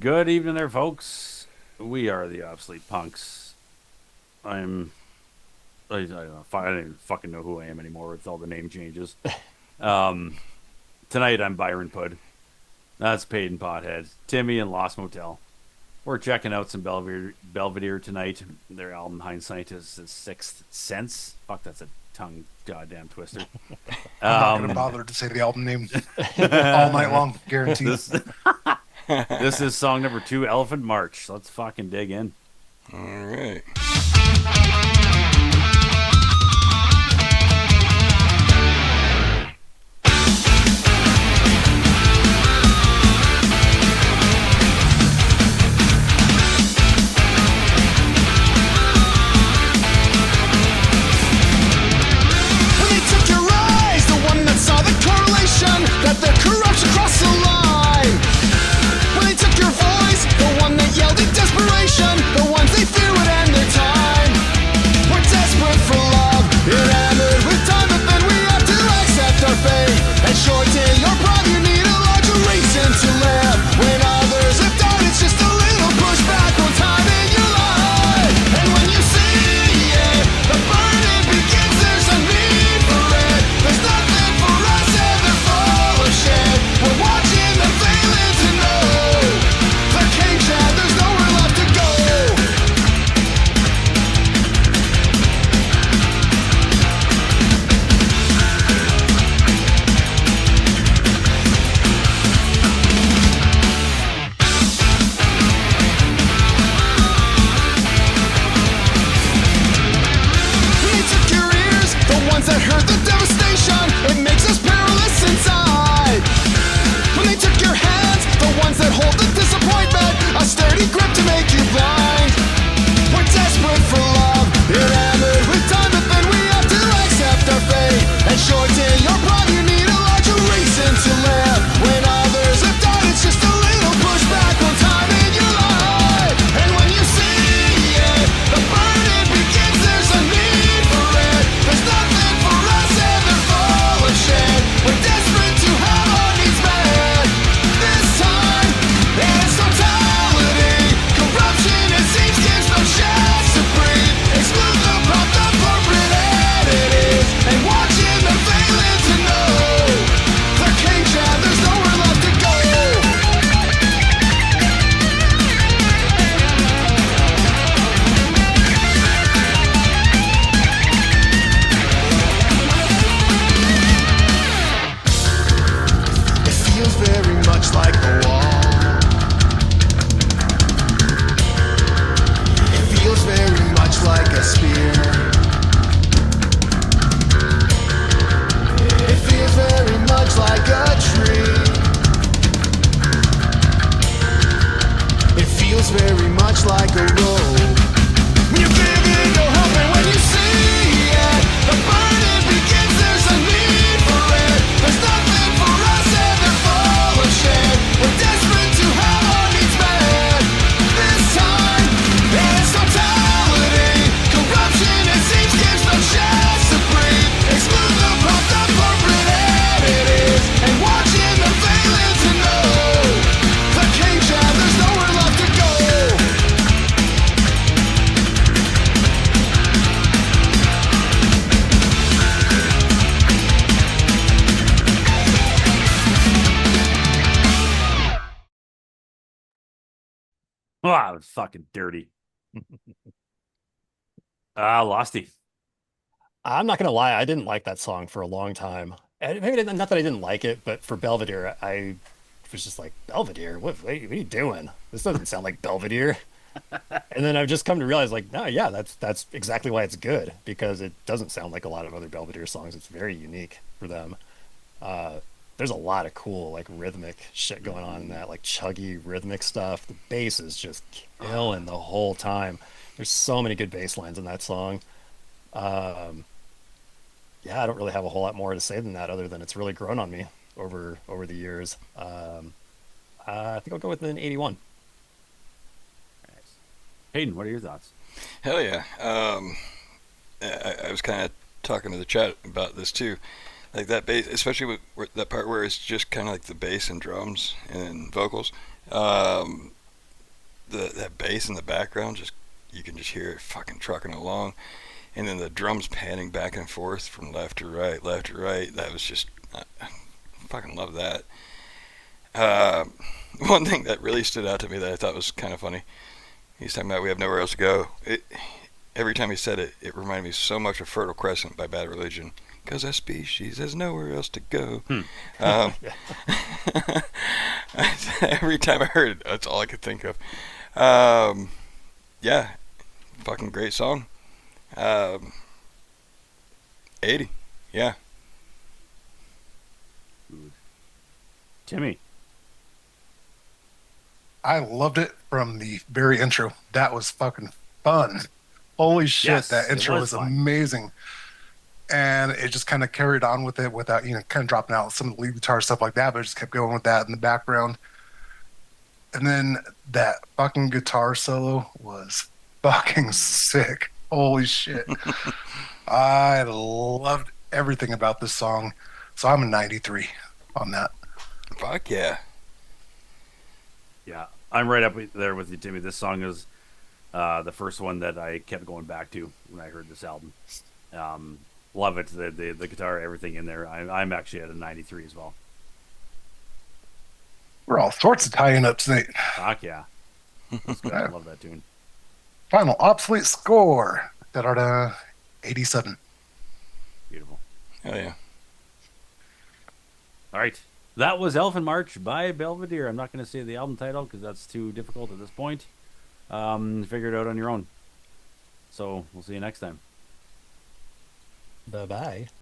Good evening there, folks. We are the Obsolete Punks. I'm. don't know, I don't even fucking know who I am anymore with all the name changes. Um, Tonight I'm Byron Pud. That's Peyton Pothead. Timmy and Lost Motel. We're checking out some Belvedere tonight. Their album Hindsight is the Sixth Sense. Fuck, that's a tongue goddamn twister. I'm not going to Um, bother to say the album name all night long, guaranteed. this this is song number 2, Elephant March. Let's fucking dig in. All right. When they took your eyes, the one that saw the correlation, that the corruption crossed the line. When they took your voice, the one that yelled in desperation, the ones they fear would end their time. We're desperate for love, enamored with time, but then we have to accept our fate. And shorten your pride, you need a larger reason to live. When others have died, it's just a little pushback on time in your life. And when you see it, the burden begins, there's a need for it. There's nothing for us and they're full of shit. We're watching them failing to know. The cage and there's nowhere left to go. When they took your ears, the ones that heard the devastation, it makes us perilous inside. When they took your hands, the ones that hold the disappointment, a sturdy grip to make you blind. We're desperate for love, enamored with time, but then we have to accept our fate. And shorten your pride, you need a larger reason to live. When others have died, it's just a little pushback on time in your life. And when you see it, the burden begins, there's a need for it. There's nothing for us and they're full of shit. We're desperate to have our needs met. This time, it's totality. Corruption, it seems, gives no chance to breathe. Exclude the prompt of corporate entities. And watching them failing to know. The cage and there's nowhere left to go. It feels very much like a wall. It feels very much like a spear. It feels very much like a tree. It feels very much like a road. When you give it no hope and when you see it, the burden begins, there's a need for it. There's nothing for us and they're full of shit. We're desperate to have our needs met. This time, it's totality. Corruption, it seems, gives no chance to breathe. Exclude the prompt of corporate entities. And watching them failing to know. The cage and there's nowhere left to go. Ah, it was fucking dirty. Losty. I'm not gonna lie, I didn't like that song for a long time. And maybe not that I didn't like it, but for Belvedere, I was just like, Belvedere, what are you doing? This doesn't sound like Belvedere. And then I've just come to realize, like, no, yeah, that's exactly why it's good because it doesn't sound like a lot of other Belvedere songs. It's very unique for them. Uh, there's a lot of cool like rhythmic shit going on in that, like chuggy rhythmic stuff. The bass is just killing the whole time. There's so many good bass lines in that song. Um, yeah, I don't really have a whole lot more to say than that, other than it's really grown on me over the years. I think I'll go with an 81. Nice. Hayden, what are your thoughts? Hell yeah. I was kind of talking to the chat about this too. Like that bass, especially with that part where it's just kind of like the bass and drums and vocals. that bass in the background, just you can just hear it fucking trucking along, and then the drums panning back and forth from left to right, left to right. That was just I fucking love that. Uh, One thing that really stood out to me that I thought was kind of funny. He's talking about we have nowhere else to go. Every time he said it, it reminded me so much of Fertile Crescent by Bad Religion. Because a species has nowhere else to go. Um, every time I heard it, that's all I could think of. Yeah, fucking great song. Um, 80, yeah. Timmy. I loved it from the very intro. That was fucking fun. Holy shit, Yes, that it intro was was fun. amazing. And it just kind of carried on with it without, kind of dropping out some of the lead guitar stuff like that, but it just kept going with that in the background. And then that fucking guitar solo was fucking sick. Holy shit. I loved everything about this song. So I'm a 93 on that. Fuck yeah. Yeah, I'm right up there with you, Timmy. This song is the first one that I kept going back to when I heard this album. Love it. The guitar, everything in there. I'm actually at a 93 as well. We're all sorts of tying up tonight. Fuck yeah. That's good. I love that tune. Final obsolete score. That are to 87. Beautiful. Hell yeah. All right. That was Elfin March by Belvedere. I'm not going to say the album title because that's too difficult at this point. Figure it out on your own. So we'll see you next time. Bye-bye.